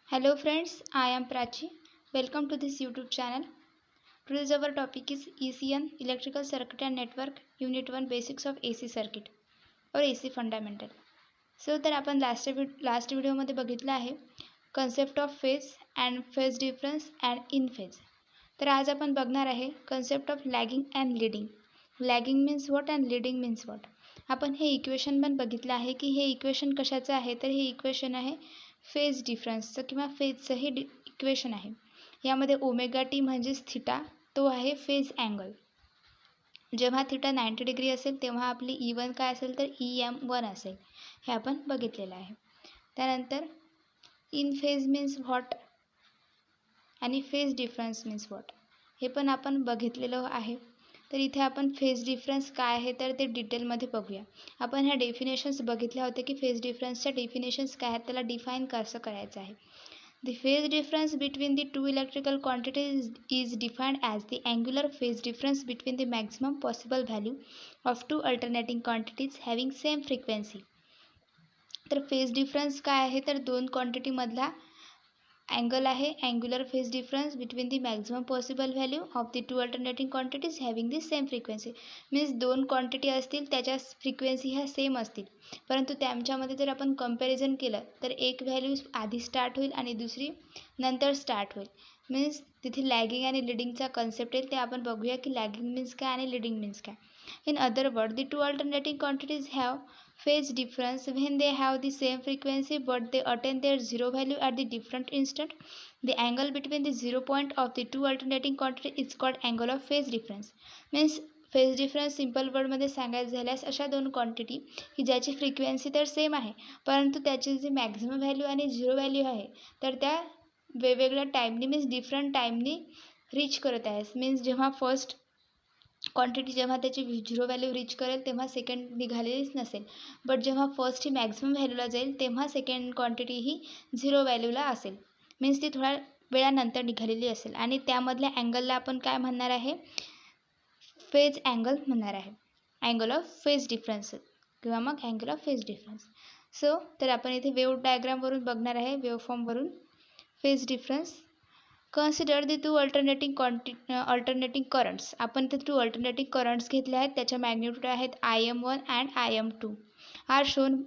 Hello friends, I am Prachi. Welcome to this YouTube channel. Today's our topic is ECN Electrical Circuit and Network Unit 1 Basics of AC Circuit or AC Fundamental. तर आपण last व्हिडिओमध्ये बघितलं आहे concept of phase and phase difference and in phase. तर आज आपण बघणार आहे concept of lagging and leading. Lagging means what and leading means what. आपण हे इक्वेशन पण बघितलं आहे की हे इक्वेशन कशाचं आहे, तर हे इक्वेशन आहे फेज डिफरन्सचं किंवा फेजचं हे इक्वेशन आहे. यामध्ये ओमेगा टी म्हणजेच थिटा तो आहे फेज अँगल. जेव्हा थिटा 90 डिग्री असेल तेव्हा आपली E1 काय असेल तर EM1 असेल. हे आपण बघितलेलं आहे. त्यानंतर इन फेज मीन्स व्हॉट आणि फेज डिफरन्स मीन्स व्हॉट हे पण आपण बघितलेलं आहे. तर इथे आपण फेज डिफरन्स काय आहे तर ते डिटेलमध्ये बघूया. आपण ह्या डेफिनेशन्स बघितल्या होत्या की फेज डिफरन्सच्या डेफिनेशन्स काय आहेत, त्याला डिफाईन कसं करायचं आहे. The phase difference between the two electrical quantities is defined as the angular phase difference between the maximum possible value of two alternating quantities having same frequency. तर फेज डिफरन्स काय आहे तर दोन क्वांटिटीमधला अँगल आहे. Angular phase difference between the maximum possible value of the two alternating quantities having the same frequency. Means दोन quantity असतील त्याच्या फ्रिक्वेन्सी ह्या सेम असतील, परंतु त्यांच्यामध्ये जर आपण कंपॅरिझन केलं तर एक व्हॅल्यू आधी स्टार्ट होईल आणि दुसरी नंतर स्टार्ट होईल. मीन्स तिथे लॅगिंग आणि लिडिंगचा कन्सेप्ट येईल. ते आपण बघूया की लॅगिंग मीन्स काय आणि लिडिंग मीन्स काय. In other words, the two alternating quantities have phase difference when they have the same frequency but they attain their zero value at the different instant. The angle between the 0 point of the two alternating quantities is called angle of phase difference. Means phase difference simple वर्डमध्ये सांगायचं झाल्यास अशा दोन quantity की ज्याची frequency तर same आहे परंतु त्याची जी मॅक्झिमम व्हॅल्यू आणि झिरो व्हॅल्यू आहे तर त्या वेगवेगळ्या टाईमनी मीन्स डिफरंट टाईमनी रीच करत आहे. मीन्स जेव्हा फर्स्ट क्वांटिटी जेव्हा त्याची झिरो व्हॅल्यू रीच करेल तेव्हा सेकंड निघालेलीच नसेल, बट जेव्हा फर्स्ट ही मॅक्झिमम व्हॅल्यूला जाईल तेव्हा सेकंड क्वांटिटी ही झिरो व्हॅल्यूला असेल. मीन्स ती थोड्या वेळानंतर निघालेली असेल आणि त्यामधल्या अँगलला आपण काय म्हणणार आहे, फेज अँगल म्हणणार आहे. अँगल ऑफ फेज डिफरन्स किंवा मग अँगल ऑफ फेज डिफरन्स. तर आपण इथे वेव्ह डायग्रामवरून बघणार आहे, वेव्ह फॉर्मवरून phase difference. Consider the two alternating currents. आपण ते टू अल्टरनेटिंग करंट्स घेतले आहेत, त्याच्या मॅग्निट्यूड आहेत IM1 and IM2 are shown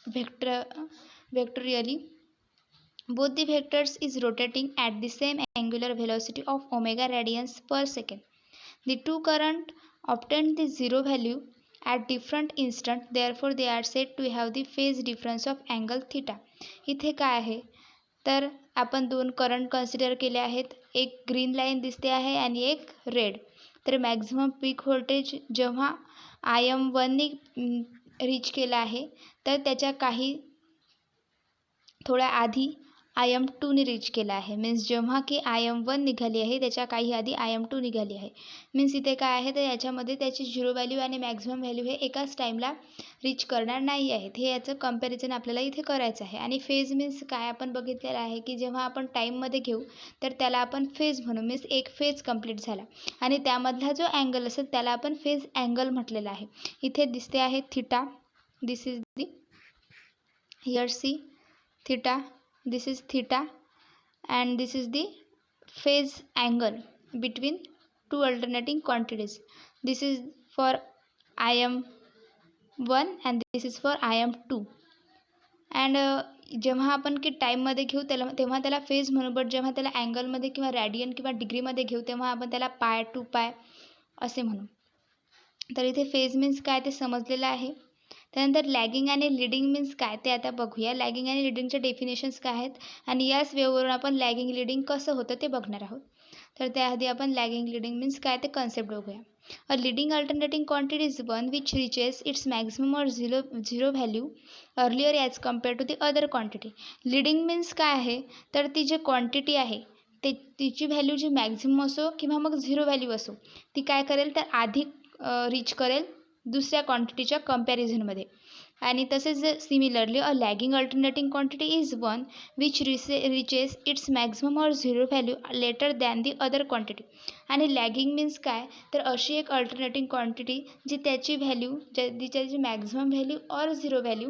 vectorially. Both the vectors is rotating at the same angular velocity of omega radians per second. The two current obtain the zero value at different instant, therefore they are said to have the phase difference of angle theta. इथे काय आहे तर आपण दोन current consider केले आहेत. एक green line दिसते आहे आणि एक रेड. तर मॅक्झिमम पीक व्होल्टेज जेव्हा IM1नी रीच केला आहे तर त्याच्या काही थोड्या आधी IM2नी रीच केला आहे. मीन्स जेव्हा की IM1 निघाली आहे त्याच्या काही आधी IM2 निघाली आहे. मीन्स इथे काय आहे तर याच्यामध्ये त्याची झिरो व्हॅल्यू आणि मॅक्झिमम व्हॅल्यू हे एकाच टाईमला रीच करणार नाही आहेत. हे याचं कंपॅरिझन आपल्याला इथे करायचं आहे. आणि फेज मीन्स काय आपण बघितलेलं आहे की जेव्हा आपण टाईममध्ये घेऊ तर त्याला आपण फेज म्हणू. मीन्स एक फेज कंप्लीट झाला आणि त्यामधला जो अँगल असेल त्याला आपण फेज अँगल म्हटलेला आहे. इथे दिसते आहे theta. This is the here see theta. This is theta and this is the phase angle between two alternating quantities. This is for IM1 and this is for IM2. and जेव्हा आपण की टाईममध्ये घेऊ तेव्हा त्याला फेज म्हणू, but जेव्हा त्याला अँगलमध्ये किंवा रॅडियन किंवा डिग्रीमध्ये घेऊ तेव्हा आपण त्याला पाय 2 पाय असे म्हणू. तर इथे फेज मीन्स काय ते समजलेलं आहे. त्यानंतर लॅगिंग आणि लिडिंग मीन्स काय ते आता बघूया. लॅगिंग आणि लिडिंगचे डेफिनेशन्स काय आहेत आणि याच वेवरून आपण लॅगिंग लिडिंग कसं होतं ते बघणार आहोत. तर त्याआधी आपण लॅगिंग लिडिंग मीन्स काय ते कन्सेप्ट बघूया. A leading alternating quantity is one which reaches its maximum or zero value earlier as compare to the other quantity. Leading means काय आहे तर ती जी क्वांटिटी आहे तिची व्हॅल्यू जी मॅक्झिमम असो किंवा मग झिरो व्हॅल्यू असो ती काय करेल तर आधी रीच करेल दुसऱ्या क्वांटिटीच्या कंपॅरिझनमध्ये. आणि तसेच similarly a lagging alternating quantity is one which reaches its maximum or zero value later than the other quantity. आणि लॅगिंग मीन्स काय तर अशी एक अल्टरनेटिंग क्वांटिटी जी त्याची व्हॅल्यू ज्याची मॅक्झिमम व्हॅल्यू और झिरो व्हॅल्यू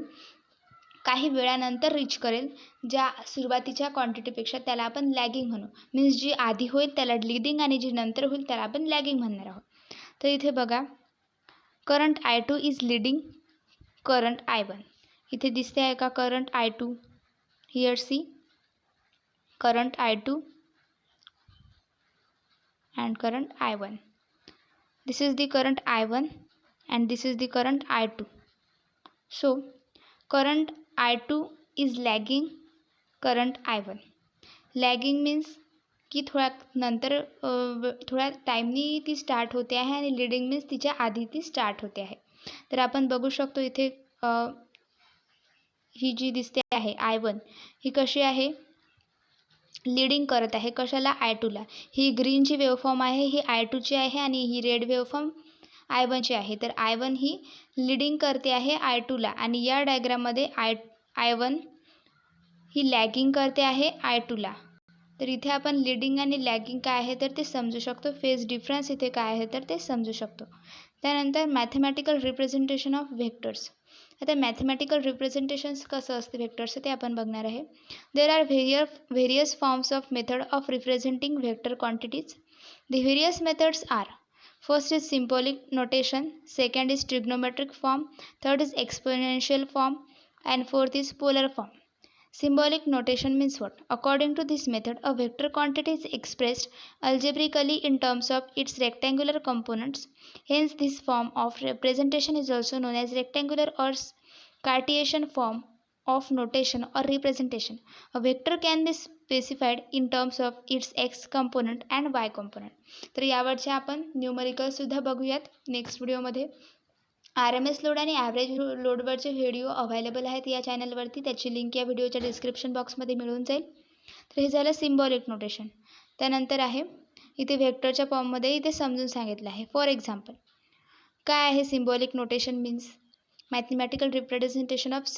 काही वेळानंतर रीच करेल ज्या सुरुवातीच्या क्वांटिटीपेक्षा, त्याला आपण लॅगिंग म्हणू. मीन्स जी आधी होईल त्याला लीडिंग आणि जी नंतर होईल त्याला आपण लॅगिंग म्हणणार आहोत. तर इथे बघा, current I2 is leading current I1. इथे दिसते आहे का current I2? Here see current I2 and current I1. This is the current I1 and this is the current I2. So current I2 is lagging current I1. Lagging means की थोड्या नंतर थोड्या टाईमनी ती start होते आहे आणि लीडिंग मीन्स तिच्या आधी ती स्टार्ट होते आहे. तर आपण बघू शकतो इथे ही जी दिसते आहे I1 ही कशी आहे, लीडिंग करत आहे. कशाला? I2ला. ही ग्रीन जी वेवफॉर्म आहे ही I2ची आहे आणि ही रेड वेवफॉर्म I1ची आहे. तर I1 ही लीडिंग करते आहे I2ला आणि या डायग्राममध्ये I1 ही लॅगिंग करते आहे I2ला. तर इथे आपण लीडिंग आणि लॅगिंग काय आहे तर ते समजू शकतो. फेज डिफरन्स इथे काय आहे तर ते समजू शकतो. त्यानंतर मॅथमॅटिकल रिप्रेझेंटेशन ऑफ व्हेक्टर्स. आता मॅथमॅटिकल रिप्रेझेंटेशन्स कसं असते व्हेक्टर्सचं ते आपण बघणार आहे. There are various forms of method of representing vector quantities. The various methods are: first is symbolic notation, second is trigonometric form, third is exponential form, and fourth is polar form. Symbolic notation means what? According to this method, a vector quantity is expressed algebraically in terms of its rectangular components. Hence, this form of representation is also known as rectangular or Cartesian form of notation or representation. A vector can be specified in terms of its x component and y component. तर यावरचे आपण numerical सुद्धा बघूयात next व्हिडिओमध्ये. RMS load आणि average लोडवरचे video available आहेत या चॅनलवरती. त्याची लिंक या व्हिडिओच्या डिस्क्रिप्शन बॉक्समध्ये मिळून जाईल. तर हे झालं सिम्बॉलिक नोटेशन. त्यानंतर आहे इथे व्हेक्टरच्या फॉर्ममध्ये इथे समजून सांगितलं आहे. फॉर एक्झाम्पल, काय आहे symbolic notation means mathematical representation of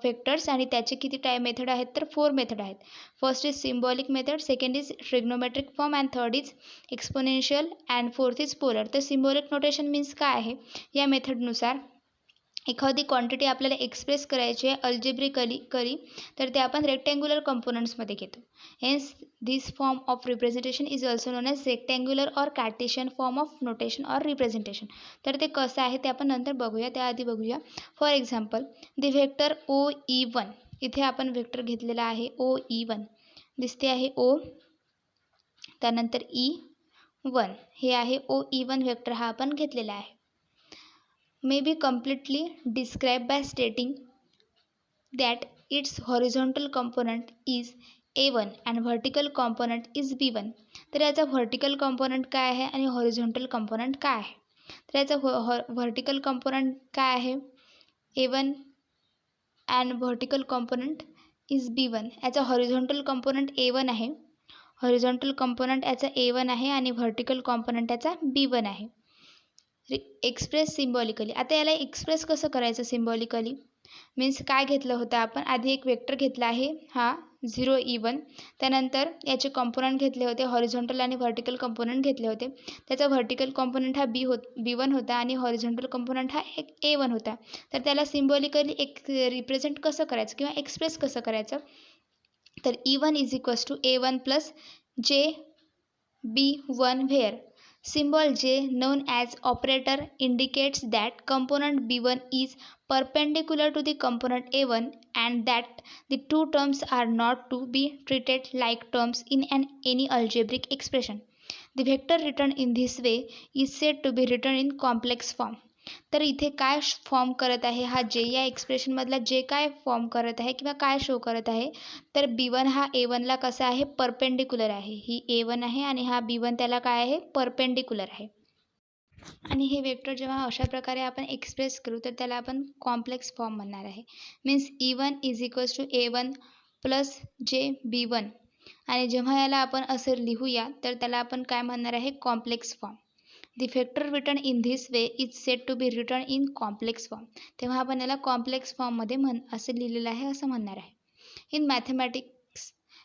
vectors आणि त्याचे किती मेथड आहेत तर 4 मेथड आहेत. First is symbolic method, second is trigonometric form and third is exponential and fourth is polar. तर सिम्बॉलिक नोटेशन मीन्स काय आहे, या मेथडनुसार एखादी क्वांटिटी आपल्याला एक्सप्रेस करायची आहे अल्जेब्रिकली तर ते आपण रेक्टँग्युलर कंपोनंट्समध्ये घेतो. Hence this form of representation is also known as rectangular or Cartesian form of notation or representation. तर ते कसं आहे ते आपण नंतर बघूया. त्याआधी बघूया for example the vector OE1. इथे आपण व्हेक्टर घेतलेला आहे OE1. दिसते आहे O, त्यानंतर E1 हे आहे OE1 व्हेक्टर हा आपण घेतलेला आहे. may be completely described by stating that its horizontal component is A1 and vertical component is B1. तर याचा व्हर्टिकल कंपोनंट काय आहे आणि हॉरिझॉन्टल कंपोनंट काय आहे. तर याचा व्हर्टिकल कंपोनंट काय आहे A1 and vertical component is B1. याचा हॉरिझॉन्टल कंपोनंट A1 आहे. हॉरिझॉन्टल कंपोनंट याचा A1 आहे आणि व्हर्टिकल कंपोनंट याचा B1 आहे. Express symbolically. आता याला एक्सप्रेस कसं करायचं सिम्बॉलिकली मीन्स काय घेतलं होतं आपण आधी एक वेक्टर घेतला आहे हा 0E1. त्यानंतर याचे कंपोनंट घेतले होते हॉरिझॉन्टल आणि व्हर्टिकल कंपोनंट घेतले होते. त्याचा व्हर्टिकल कंपोनंट हा B1 होता आणि हॉरिझॉन्टल कंपोनंट हा एक A1 होता. तर त्याला सिम्बॉलिकली एक रिप्रेझेंट कसं करायचं किंवा एक्सप्रेस कसं करायचं तर E1 is equals to A1 plus JB1 where symbol J known as operator indicates that component B1 is perpendicular to the component A1 and that the two terms are not to be treated like terms in any algebraic expression. The vector written in this way is said to be written in complex form. तर इथे काय form करत आहे हा जे या एक्सप्रेशनमधला जे काय फॉर्म करत आहे किंवा काय शो करत आहे तर B1 हा A1ला कसा आहे परपेंडिक्युलर आहे. ही A1 आहे आणि हा B1 त्याला काय आहे परपेंडिक्युलर आहे. आणि हे वेक्टर जेव्हा अशा प्रकारे आपण एक्सप्रेस करू तर त्याला आपण कॉम्प्लेक्स फॉर्म म्हणणार आहे. Means E1 is equals to A1 plus JB1 आणि जेव्हा याला आपण असं लिहूया तर त्याला आपण काय म्हणणार आहे complex form. The vector written in this way is said to be written in complex form. तेव्हा आपण याला कॉम्प्लेक्स फॉर्ममध्ये असं लिहिलेलं आहे असं म्हणणार आहे. In mathematics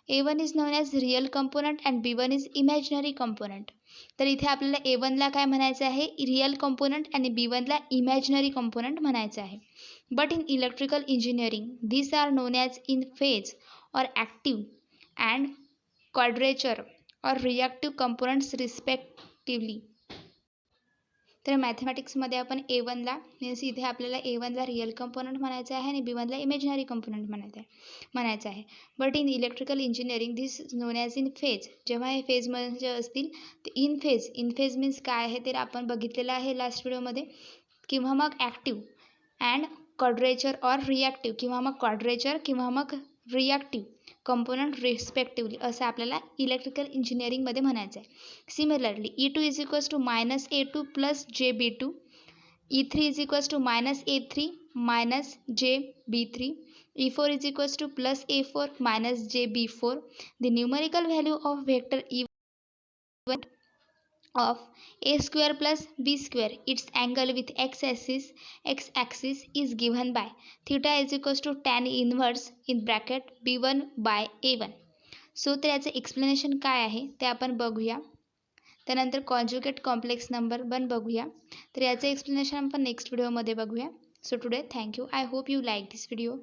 A1 is known as real component and B1 is imaginary component. तर इथे आपल्याला A1ला काय म्हणायचं आहे रिअल कंपोनंट आणि B1ला इमॅजिनरी कंपोनंट म्हणायचं आहे. But in electrical engineering, these are known as in phase or active and quadrature or reactive components respectively. तर मॅथमॅटिक्समध्ये आपण A1ला मीन्स इथे आपल्याला A1ला रिअल कंपोनंट म्हणायचं आहे आणि B1ला इमेजिनरी कंपोनंट म्हणायचं आहे. But in electrical engineering this non as in phase. जेव्हा हे फेजमध्ये असतील ते इन फेज मीन्स काय आहे ते आपण बघितलेलं आहे लास्ट व्हिडिओमध्ये. किंवा मग active and quadrature or reactive किंवा मग क्वाड्रेचर किंवा मग रिॲक्टिव्ह कंपोनंट रिस्पेक्टिव्हली असं आपल्याला इलेक्ट्रिकल इंजिनिअरिंगमध्ये म्हणायचं आहे. Similarly E2 is equals to -A2 plus JB2, E3 is equals to -A3 minus JB3, E4 is equals to plus A4 minus JB4. The numerical value of vector E1 of a square plus b square, its angle with x-axis is given by theta is equals to tan inverse in bracket b1 by a1. So तर याचं explanation काय आहे ते आपण बघूया. त्यानंतर conjugate complex number पण बघूया. तर याचं एक्सप्लेनेशन आपण नेक्स्ट व्हिडिओमध्ये बघूया. So today thank you. I hope you like this video.